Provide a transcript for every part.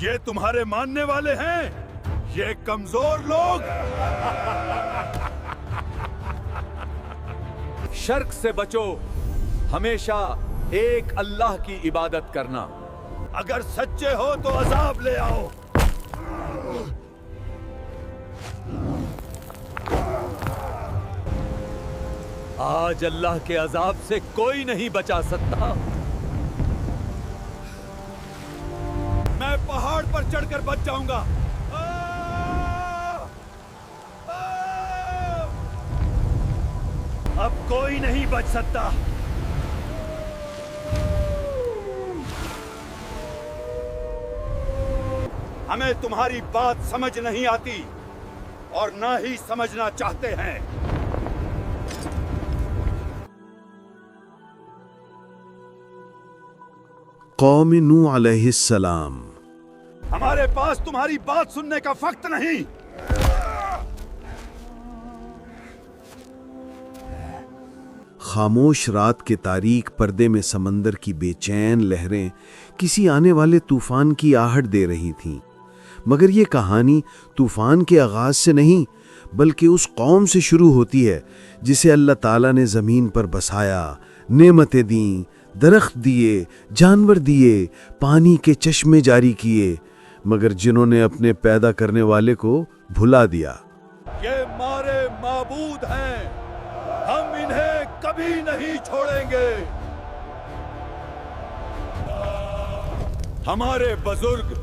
یہ تمہارے ماننے والے ہیں، یہ کمزور لوگ؟ شرک سے بچو، ہمیشہ ایک اللہ کی عبادت کرنا۔ اگر سچے ہو تو عذاب لے آؤ۔ آج اللہ کے عذاب سے کوئی نہیں بچا سکتا۔ میں پہاڑ پر چڑھ کر بچ جاؤں گا۔ اب کوئی نہیں بچ سکتا۔ ہمیں تمہاری بات سمجھ نہیں آتی اور نہ ہی سمجھنا چاہتے ہیں۔ قوم نوح علیہ السلام۔ ہمارے پاس تمہاری بات سننے کا وقت نہیں۔ خاموش رات کے تاریک پردے میں سمندر کی بے چین لہریں کسی آنے والے طوفان کی آہٹ دے رہی تھیں، مگر یہ کہانی طوفان کے آغاز سے نہیں بلکہ اس قوم سے شروع ہوتی ہے جسے اللہ تعالیٰ نے زمین پر بسایا، نعمتیں دیں، درخت دیے، جانور دیے، پانی کے چشمے جاری کیے، مگر جنہوں نے اپنے پیدا کرنے والے کو بھلا دیا۔ یہ ہمارے معبود ہیں، ہم انہیں کبھی نہیں چھوڑیں گے۔ ہمارے بزرگ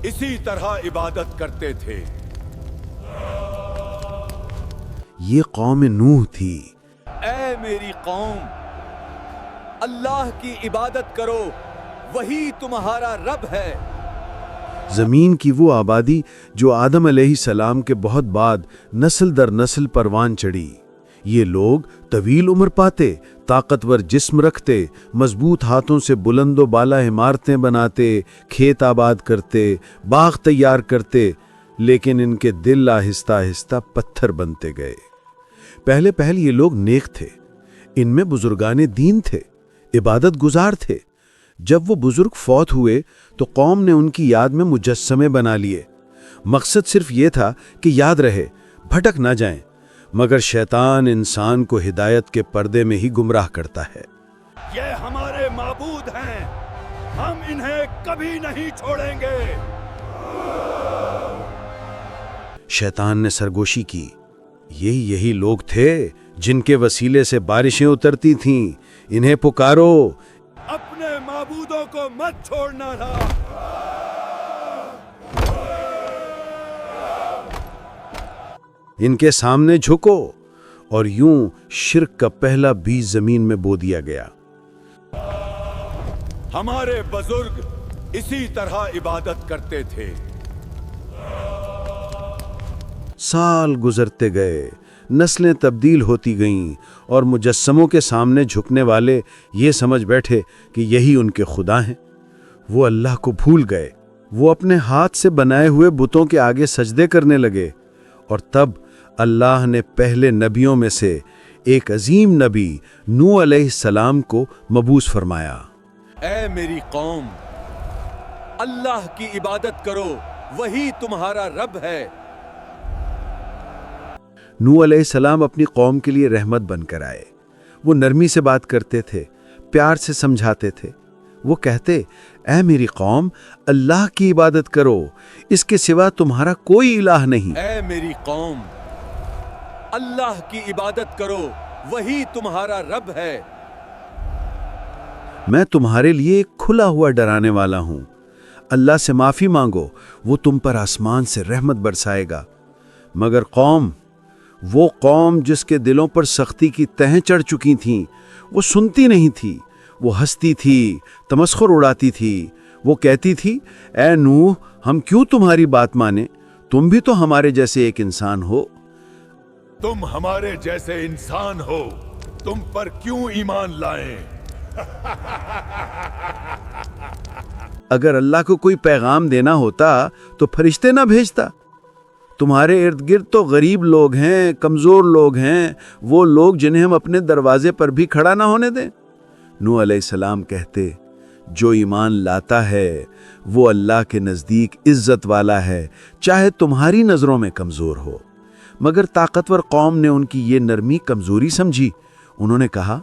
اسی طرح عبادت کرتے تھے۔ یہ قوم نوح تھی۔ اے میری قوم، اللہ کی عبادت کرو، وہی تمہارا رب ہے۔ زمین کی وہ آبادی جو آدم علیہ السلام کے بہت بعد نسل در نسل پروان چڑھی۔ یہ لوگ طویل عمر پاتے، طاقتور جسم رکھتے، مضبوط ہاتھوں سے بلند و بالا عمارتیں بناتے، کھیت آباد کرتے، باغ تیار کرتے، لیکن ان کے دل آہستہ آہستہ پتھر بنتے گئے۔ پہلے یہ لوگ نیک تھے، ان میں بزرگان دین تھے، عبادت گزار تھے۔ جب وہ بزرگ فوت ہوئے تو قوم نے ان کی یاد میں مجسمے بنا لیے۔ مقصد صرف یہ تھا کہ یاد رہے، بھٹک نہ جائیں، مگر شیطان انسان کو ہدایت کے پردے میں ہی گمراہ کرتا ہے۔ یہ ہمارے معبود ہیں، ہم انہیں کبھی نہیں چھوڑیں گے۔ شیطان نے سرگوشی کی، یہی لوگ تھے جن کے وسیلے سے بارشیں اترتی تھیں، انہیں پکارو۔ اپنے معبودوں کو مت چھوڑنا تھا۔ ان کے سامنے جھکو، اور یوں شرک کا پہلا بیج زمین میں بو دیا گیا۔ ہمارے بزرگ اسی طرح عبادت کرتے تھے۔ سال گزرتے گئے، نسلیں تبدیل ہوتی گئیں، اور مجسموں کے سامنے جھکنے والے یہ سمجھ بیٹھے کہ یہی ان کے خدا ہیں۔ وہ اللہ کو بھول گئے، وہ اپنے ہاتھ سے بنائے ہوئے بتوں کے آگے سجدے کرنے لگے، اور تب اللہ نے پہلے نبیوں میں سے ایک عظیم نبی نوح علیہ السلام کو مبعوث فرمایا۔ اے میری قوم، اللہ کی عبادت کرو، وہی تمہارا رب ہے۔ نوح علیہ السلام اپنی قوم کے لیے رحمت بن کر آئے۔ وہ نرمی سے بات کرتے تھے، پیار سے سمجھاتے تھے۔ وہ کہتے، اے میری قوم، اللہ کی عبادت کرو، اس کے سوا تمہارا کوئی الہ نہیں۔ اے میری قوم، اللہ کی عبادت کرو، وہی تمہارا رب ہے۔ میں تمہارے لیے ایک کھلا ہوا ڈرانے والا ہوں۔ اللہ سے معافی مانگو، وہ تم پر آسمان سے رحمت برسائے گا۔ مگر وہ قوم جس کے دلوں پر سختی کی تہیں چڑھ چکی تھیں، وہ سنتی نہیں تھی۔ وہ ہنستی تھی، تمسخر اڑاتی تھی۔ وہ کہتی تھی، اے نوح، ہم کیوں تمہاری بات مانیں؟ تم بھی تو ہمارے جیسے ایک انسان ہو۔ تم ہمارے جیسے انسان ہو، تم پر کیوں ایمان لائیں؟ اگر اللہ کو کوئی پیغام دینا ہوتا تو فرشتے نہ بھیجتا۔ تمہارے ارد گرد تو غریب لوگ ہیں، کمزور لوگ ہیں، وہ لوگ جنہیں ہم اپنے دروازے پر بھی کھڑا نہ ہونے دیں۔ نوح علیہ السلام کہتے، جو ایمان لاتا ہے وہ اللہ کے نزدیک عزت والا ہے، چاہے تمہاری نظروں میں کمزور ہو۔ مگر طاقتور قوم نے ان کی یہ نرمی کمزوری سمجھی۔ انہوں نے کہا،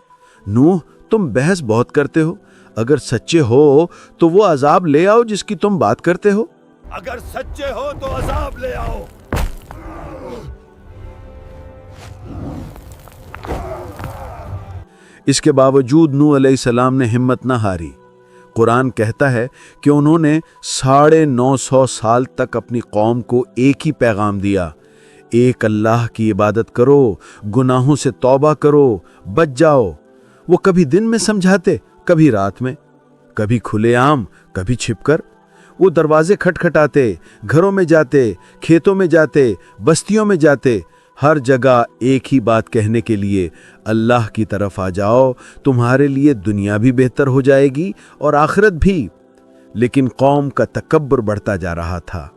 نوح تم بحث بہت کرتے ہو، اگر سچے ہو تو وہ عذاب لے آؤ جس کی تم بات کرتے ہو۔ اگر سچے ہو تو عذاب لے آؤ۔ اس کے باوجود نوح علیہ السلام نے ہمت نہ ہاری۔ قرآن کہتا ہے کہ انہوں نے 950 سال تک اپنی قوم کو ایک ہی پیغام دیا، ایک اللہ کی عبادت کرو، گناہوں سے توبہ کرو، بچ جاؤ۔ وہ کبھی دن میں سمجھاتے، کبھی رات میں، کبھی کھلے عام، کبھی چھپ کر۔ وہ دروازے کھٹکھٹاتے، گھروں میں جاتے، کھیتوں میں جاتے، بستیوں میں جاتے، ہر جگہ ایک ہی بات کہنے کے لیے، اللہ کی طرف آ جاؤ، تمہارے لیے دنیا بھی بہتر ہو جائے گی اور آخرت بھی۔ لیکن قوم کا تکبر بڑھتا جا رہا تھا۔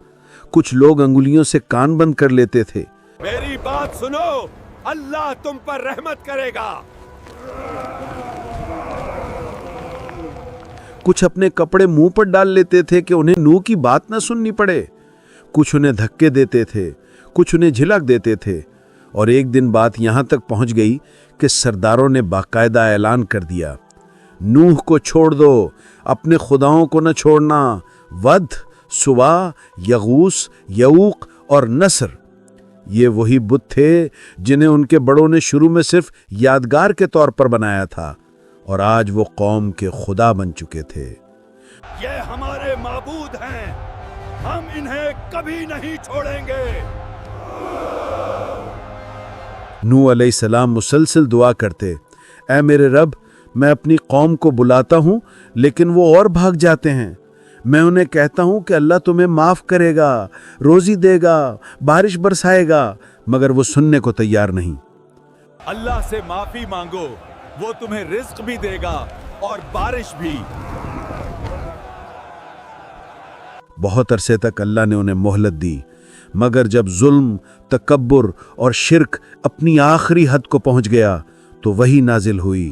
کچھ لوگ انگلیوں سے کان بند کر لیتے تھے۔ میری بات سنو، اللہ تم پر رحمت کرے گا۔ کچھ اپنے کپڑے منہ پر ڈال لیتے تھے کہ انہیں نوح کی بات نہ سننی پڑے۔ کچھ انہیں دھکے دیتے تھے، کچھ انہیں جھلک دیتے تھے، اور ایک دن بات یہاں تک پہنچ گئی کہ سرداروں نے باقاعدہ اعلان کر دیا، نوح کو چھوڑ دو، اپنے خداؤں کو نہ چھوڑنا۔ ود، سوا، یغوس، یعوق اور نصر، یہ وہی بت تھے جنہیں ان کے بڑوں نے شروع میں صرف یادگار کے طور پر بنایا تھا، اور آج وہ قوم کے خدا بن چکے تھے۔ یہ ہمارے معبود ہیں، ہم انہیں کبھی نہیں چھوڑیں گے۔ نوح علیہ السلام مسلسل دعا کرتے، اے میرے رب، میں اپنی قوم کو بلاتا ہوں لیکن وہ اور بھاگ جاتے ہیں۔ میں انہیں کہتا ہوں کہ اللہ تمہیں معاف کرے گا، روزی دے گا، بارش برسائے گا، مگر وہ سننے کو تیار نہیں۔ اللہ سے معافی مانگو، وہ تمہیں رزق بھی دے گا اور بارش بھی۔ بہت عرصے تک اللہ نے انہیں مہلت دی، مگر جب ظلم، تکبر اور شرک اپنی آخری حد کو پہنچ گیا تو وہی نازل ہوئی،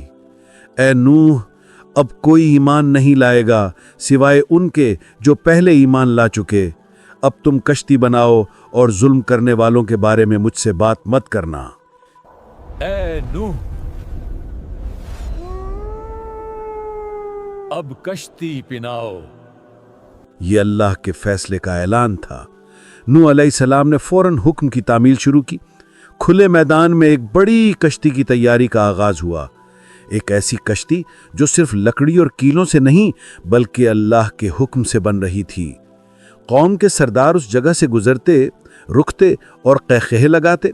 اے نوح، اب کوئی ایمان نہیں لائے گا سوائے ان کے جو پہلے ایمان لا چکے۔ اب تم کشتی بناؤ اور ظلم کرنے والوں کے بارے میں مجھ سے بات مت کرنا۔ اے نوح، اب کشتی پناؤ۔ یہ اللہ کے فیصلے کا اعلان تھا۔ نوح علیہ السلام نے فوراً حکم کی تعمیل شروع کی۔ کھلے میدان میں ایک بڑی کشتی کی تیاری کا آغاز ہوا، ایک ایسی کشتی جو صرف لکڑی اور کیلوں سے نہیں بلکہ اللہ کے حکم سے بن رہی تھی۔ قوم کے سردار اس جگہ سے گزرتے، رکتے اور قہقہے لگاتے،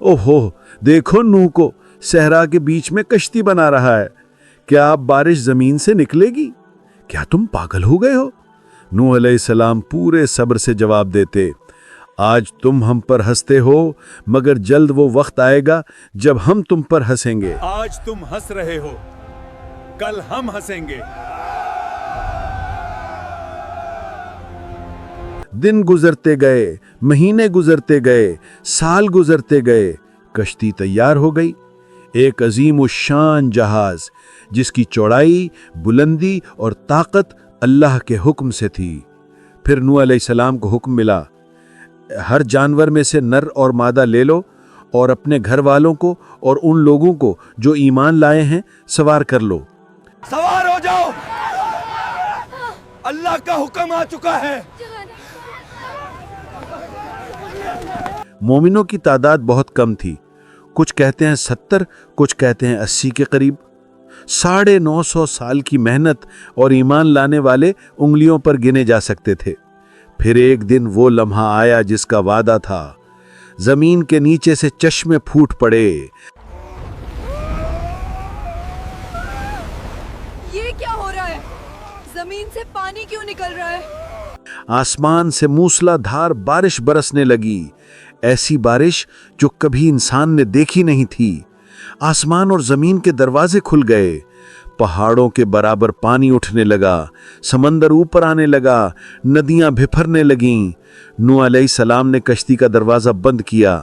اوہو، دیکھو نوح کو، صحرا کے بیچ میں کشتی بنا رہا ہے، کیا اب بارش زمین سے نکلے گی؟ کیا تم پاگل ہو گئے ہو؟ نوح علیہ السلام پورے صبر سے جواب دیتے، آج تم ہم پر ہنستے ہو، مگر جلد وہ وقت آئے گا جب ہم تم پر ہنسیں گے۔ آج تم ہنس رہے ہو، کل ہم ہنسیں گے۔ دن گزرتے گئے، مہینے گزرتے گئے، سال گزرتے گئے، کشتی تیار ہو گئی، ایک عظیم الشان جہاز جس کی چوڑائی، بلندی اور طاقت اللہ کے حکم سے تھی۔ پھر نوح علیہ السلام کو حکم ملا، ہر جانور میں سے نر اور مادہ لے لو اور اپنے گھر والوں کو اور ان لوگوں کو جو ایمان لائے ہیں سوار کر لو۔ سوار ہو جاؤ، اللہ کا حکم آ چکا ہے۔ مومنوں کی تعداد بہت کم تھی، کچھ کہتے ہیں 70، کچھ کہتے ہیں 80 کے قریب۔ 950 سال کی محنت اور ایمان لانے والے انگلیوں پر گنے جا سکتے تھے۔ پھر ایک دن وہ لمحہ آیا جس کا وعدہ تھا، زمین کے نیچے سے چشمے پھوٹ پڑے۔ یہ کیا ہو رہا ہے؟ زمین سے پانی کیوں نکل رہا ہے؟ آسمان سے موسلا دھار بارش برسنے لگی، ایسی بارش جو کبھی انسان نے دیکھی نہیں تھی۔ آسمان اور زمین کے دروازے کھل گئے، پہاڑوں کے برابر پانی اٹھنے لگا، سمندر اوپر آنے لگا، ندیاں بھپرنے لگیں۔ نوح علیہ السلام نے کشتی کا دروازہ بند کیا،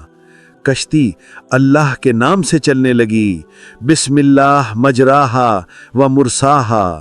کشتی اللہ کے نام سے چلنے لگی، بسم اللہ مجراہا و مرساہا۔